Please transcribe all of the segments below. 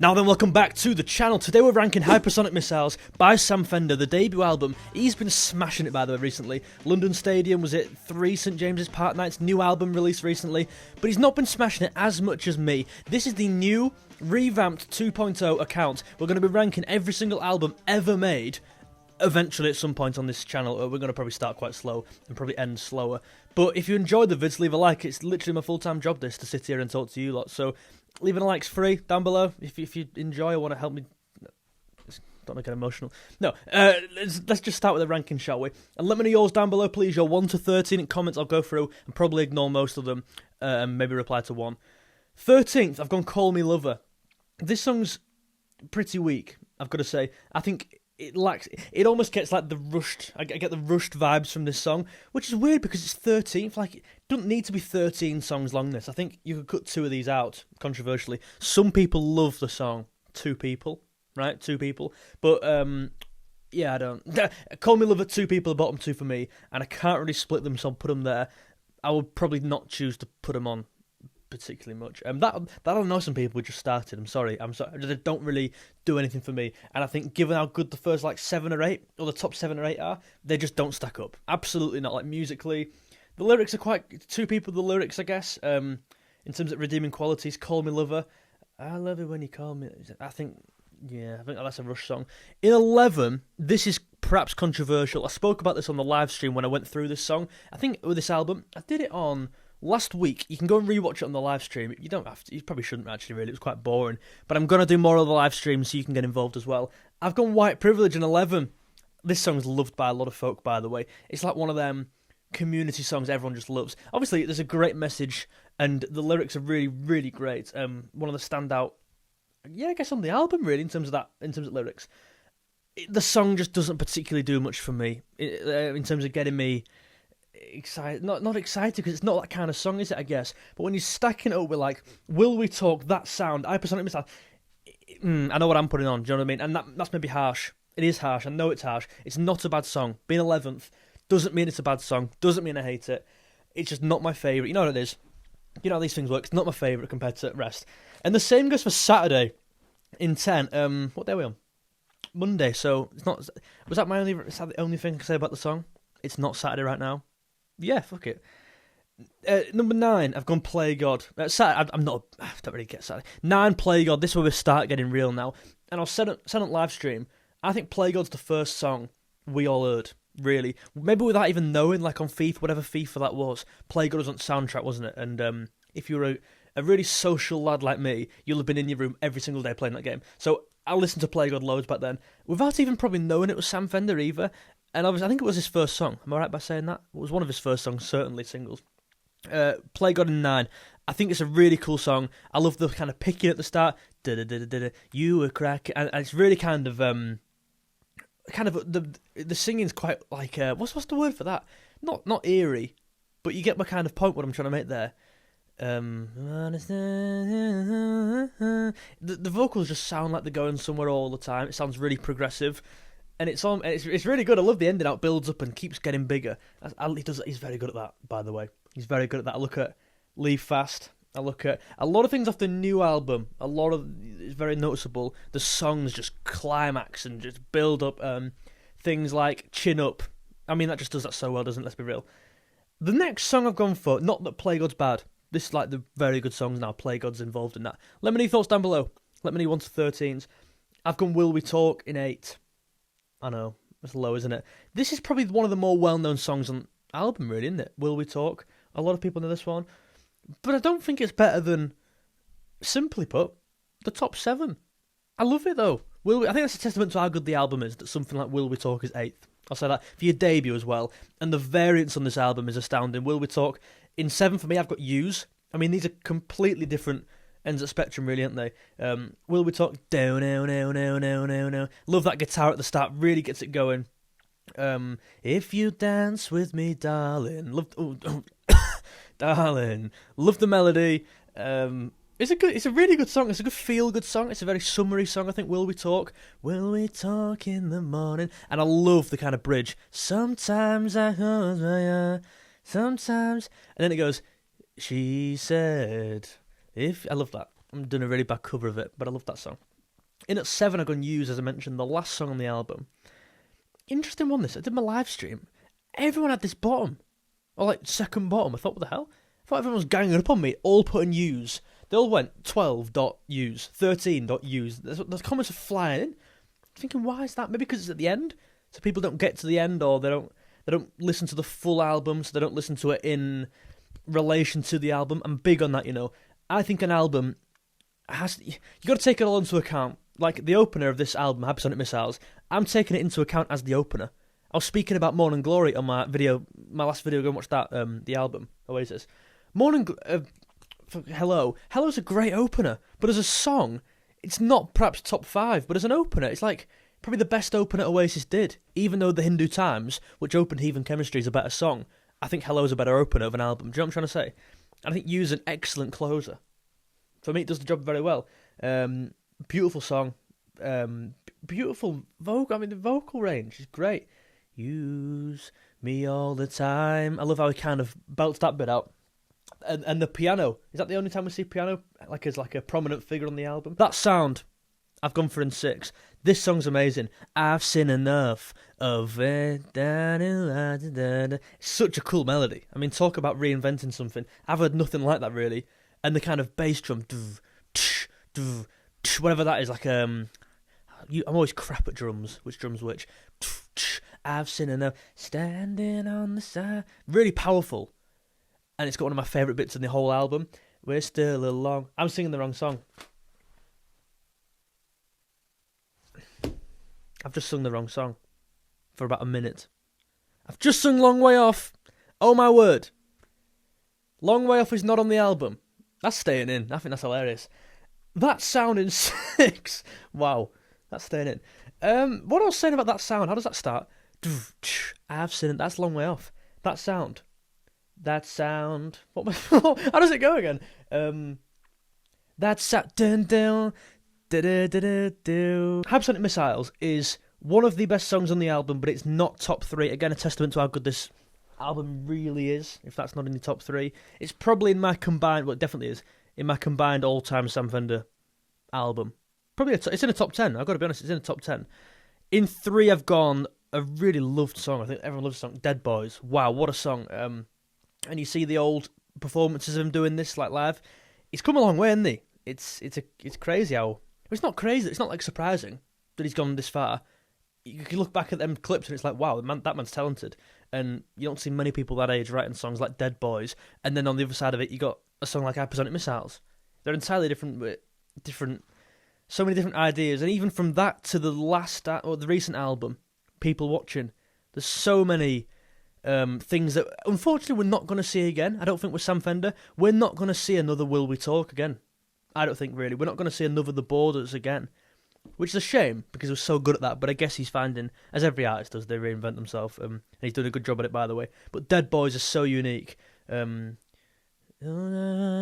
Now then, welcome back to the channel. Today we're ranking Hypersonic Missiles by Sam Fender, the debut album. He's been smashing it, by the way, recently. London Stadium, was it 3 St James's Park Nights, new album released recently. But he's not been smashing it as much as me. This is the new, revamped 2.0 account. We're going to be ranking every single album ever made. Eventually, at some point on this channel, we're going to probably start quite slow and probably end slower. But if you enjoyed the vids, leave a like. It's literally my full-time job, this, to sit here and talk to you lot. So leaving a like's free down below if you enjoy or want to help me. Don't make it emotional. No, let's just start with the ranking, shall we? And let me know yours down below, please. Your 1 to 13 in comments. I'll go through and probably ignore most of them and maybe reply to one. 13th, I've gone Call Me Lover. This song's pretty weak, I've got to say. I think it lacks. It almost gets like the rushed. I get the rushed vibes from this song, which is weird because it's 13th. Like, it doesn't need to be 13 songs long. This, I think you could cut 2 of these out. Controversially, some people love the song. 2 people, right? 2 people. But yeah, I don't. Call Me Lover, 2 people, bottom 2 for me, and I can't really split them, so I'll put them there. I would probably not choose to put them on particularly much. That'll annoy some people who just started. I'm sorry. They don't really do anything for me. And I think given how good the first like 7 or 8, or the top 7 or 8 are, they just don't stack up. Absolutely not. Like musically, the lyrics are quite 2 people. The lyrics, I guess. In terms of redeeming qualities, Call Me Lover. I love it when you call me. I think that's a Rush song. In 11, this is perhaps controversial. I spoke about this on the live stream when I went through this song. I think with this album, I did it on last week. You can go and rewatch it on the live stream. You don't have to. You probably shouldn't actually, really. It was quite boring. But I'm going to do more of the live stream so you can get involved as well. I've gone White Privilege in 11. This song's loved by a lot of folk, by the way. It's like one of them community songs everyone just loves. Obviously, there's a great message, and the lyrics are really, really great. One of the standout, I guess, on the album, really, in terms of lyrics. The song just doesn't particularly do much for me in terms of getting me excited. Not excited, because it's not that kind of song, is it, I guess? But when you're stacking it up with like Will We Talk, That Sound, Hypersonic Missile, I know what I'm putting on, do you know what I mean? And that's maybe harsh. It is harsh, I know it's harsh. It's not a bad song. Being 11th doesn't mean it's a bad song, doesn't mean I hate it. It's just not my favourite. You know what it is. You know how these things work. It's not my favourite compared to the rest. And the same goes for Saturday in 10. What day are we on? Monday, so it's not. Is that the only thing I can say about the song? It's not Saturday right now. Yeah, fuck it. Number 9, I've gone Play God. Saturday, I don't really get Saturday. 9, Play God. This is where we start getting real now. And I'll said on live stream, I think Play God's the first song we all heard, really. Maybe without even knowing, like on FIFA, whatever FIFA that was. Play God was on soundtrack, wasn't it? And if you were a really social lad like me, you'll have been in your room every single day playing that game. So I listened to Play God loads back then, without even probably knowing it was Sam Fender either. And obviously, I think it was his first song. Am I right by saying that? It was one of his first songs, certainly singles. Play God in 9. I think it's a really cool song. I love the kind of picking at the start. Da-da-da-da-da, you were cracking. And it's really kind of the singing's quite like, what's the word for that? Not eerie, but you get my kind of point what I'm trying to make there. The vocals just sound like they're going somewhere all the time. It sounds really progressive. And it's really good. I love the ending. How it builds up and keeps getting bigger. He's very good at that, by the way. He's very good at that. I look at Leave Fast. I look at a lot of things off the new album. It's very noticeable. The songs just climax and just build up. Things like Chin Up. I mean, that just does that so well, doesn't it? Let's be real. The next song I've gone for, not that Play God's bad. This is like the very good songs now. Play God's involved in that. Let me know your thoughts down below. Let me know 1 to 13s. I've gone Will We Talk in 8. I know, it's low, isn't it? This is probably one of the more well-known songs on the album, really, isn't it? Will We Talk? A lot of people know this one. But I don't think it's better than, simply put, the top 7. I love it, though. I think that's a testament to how good the album is, that something like Will We Talk is 8th. I'll say that for your debut as well. And the variance on this album is astounding. Will We Talk in 7 for me, I've got Use. I mean, these are completely different ends of the spectrum, really, aren't they? Will We Talk? Down, down, down, down, down, down, down. Love that guitar at the start, really gets it going. If you dance with me, darling. Darling. Love the melody. It's a really good song. It's a good feel-good song. It's a very summery song, I think. Will We Talk? Will we talk in the morning? And I love the kind of bridge. Sometimes I close my eyes. Sometimes. And then it goes, she said, if... I love that. I'm doing a really bad cover of it, but I love that song. In at 7, I've gone Use, as I mentioned, the last song on the album. Interesting one, this. I did my live stream. Everyone had this bottom. Or, like, second bottom. I thought, what the hell? I thought everyone was ganging up on me, all putting Use. They all went 12.use, 13.use. The comments are flying in. I'm thinking, why is that? Maybe because it's at the end, so people don't get to the end, or they don't listen to the full album, so they don't listen to it in relation to the album. I'm big on that, you know. I think an album you got to take it all into account. Like the opener of this album, Hypersonic Missiles, I'm taking it into account as the opener. I was speaking about Morning Glory on my last video. Go and watch that. The album Oasis. Hello's a great opener, but as a song, it's not perhaps top 5, but as an opener, it's like probably the best opener Oasis did. Even though The Hindu Times, which opened Heathen Chemistry, is a better song, I think Hello's a better opener of an album. Do you know what I'm trying to say? And I think Use an excellent closer. For me, it does the job very well. Beautiful song. Beautiful vocal. I mean, the vocal range is great. Use me all the time. I love how he kind of belts that bit out. And the piano. Is that the only time we see piano as a prominent figure on the album? That sound, I've gone for in 6. This song's amazing. I've seen enough of it. It's such a cool melody. I mean, talk about reinventing something. I've heard nothing like that, really. And the kind of bass drum, whatever that is, like I'm always crap at drums. Which drum's which? I've seen enough. Standing on the side. Really powerful. And it's got one of my favourite bits in the whole album. We're still along. I'm singing the wrong song. I've just sung the wrong song for about a minute. I've just sung Long Way Off. Oh my word. Long Way Off is not on the album. That's Stayin In. I think that's hilarious. That sound in 6. Wow. That's Stayin In. What I was saying about that sound, how does that start? I've seen it. That's Long Way Off. That sound. How does it go again? That sound. Hypersonic Missiles is one of the best songs on the album, but it's not top 3. Again, a testament to how good this album really is, if that's not in the top 3. It's probably in my combined, well, it definitely is, in my combined all-time Sam Fender album. Probably, it's in a top 10, I've got to be honest, it's in a top 10. In 3, I've gone a really loved song, I think everyone loves the song, Dead Boys. Wow, what a song. And you see the old performances of him doing this, like, live. He's come a long way, hasn't he? It's crazy how... It's not crazy, it's not, like, surprising that he's gone this far. You can look back at them clips and it's like, wow, that man's talented. And you don't see many people that age writing songs like Dead Boys. And then on the other side of it, you got a song like Hypersonic Missiles. They're entirely different, so many different ideas. And even from that to the the recent album, People Watching, there's so many things that, unfortunately, we're not going to see again. I don't think with Sam Fender, we're not going to see another Will We Talk again. I don't think, really. We're not going to see another The Borders again. Which is a shame, because he was so good at that, but I guess he's finding, as every artist does, they reinvent themselves, and he's doing a good job at it, by the way. But Dead Boys is so unique. And when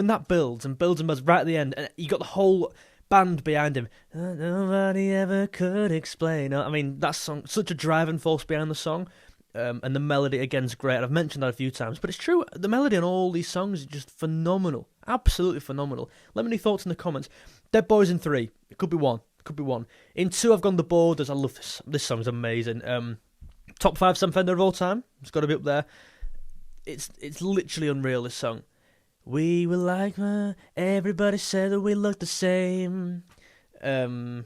that builds right at the end, and you got the whole band behind him, nobody ever could explain. I mean, that song, such a driving force behind the song, and the melody, again, is great. I've mentioned that a few times, but it's true, the melody on all these songs is just phenomenal. Absolutely phenomenal. Let me know your thoughts in the comments. Dead Boys in 3. It could be 1. In 2, I've gone The Borders. I love this. This song's amazing. Top 5 Sam Fender of all time. It's got to be up there. It's literally unreal, this song. We were like, everybody said that we looked the same. That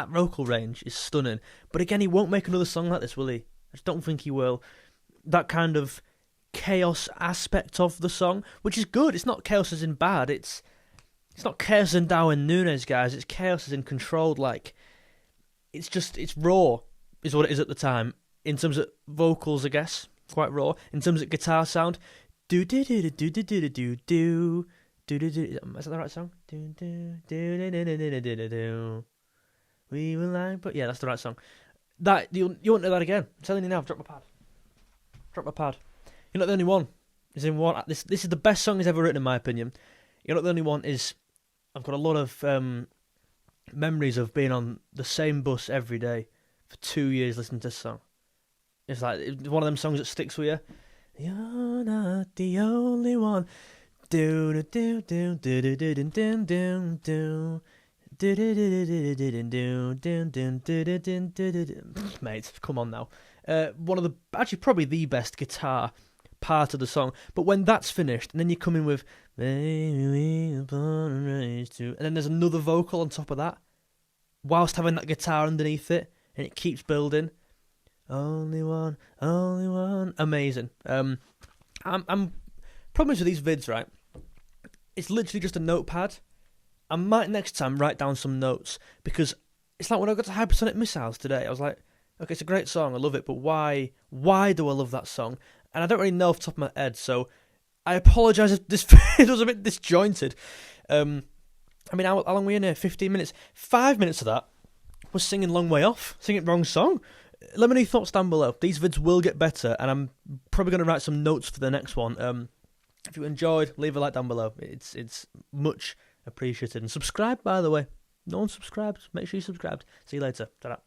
vocal range is stunning. But again, he won't make another song like this, will he? I just don't think he will. That kind of chaos aspect of the song, which is good. It's not chaos as in bad. It's not chaos in Darwin Núñez, guys. It's chaos as in controlled. Like, it's raw, is what it is at the time. In terms of vocals, I guess, quite raw. In terms of guitar sound, do do do do do do do do do do do do. Is that the right song? Do do do do do do do do. We were like, but yeah, that's the right song. That you won't know that again. I'm telling you now. I've dropped my pad. You're not the only one. Is in one. This is the best song he's ever written, in my opinion. You're not the only one. I've got a lot of memories of being on the same bus every day for 2 years listening to this song. It's like one of them songs that sticks with you. You're not the only one. Do do do do do do do do do do. Mate, come on now. One of the, actually probably the best guitar part of the song. But when that's finished, and then you come in with and then there's another vocal on top of that, whilst having that guitar underneath it, and it keeps building. Only one, amazing. I'm problems with these vids, right? It's literally just a notepad. I might next time write down some notes, because it's like when I got to Hypersonic Missiles today, I was like, okay, it's a great song, I love it, but why do I love that song? And I don't really know off the top of my head, so I apologise if this it was a bit disjointed. I mean, how long were we in here? 15 minutes. 5 minutes of that was singing Long Way Off, singing wrong song. Let me know your thoughts down below. These vids will get better, and I'm probably going to write some notes for the next one. If you enjoyed, leave a like down below. It's much appreciated. And subscribe, by the way. No one subscribed. Make sure you subscribed. See you later. Ta-ra.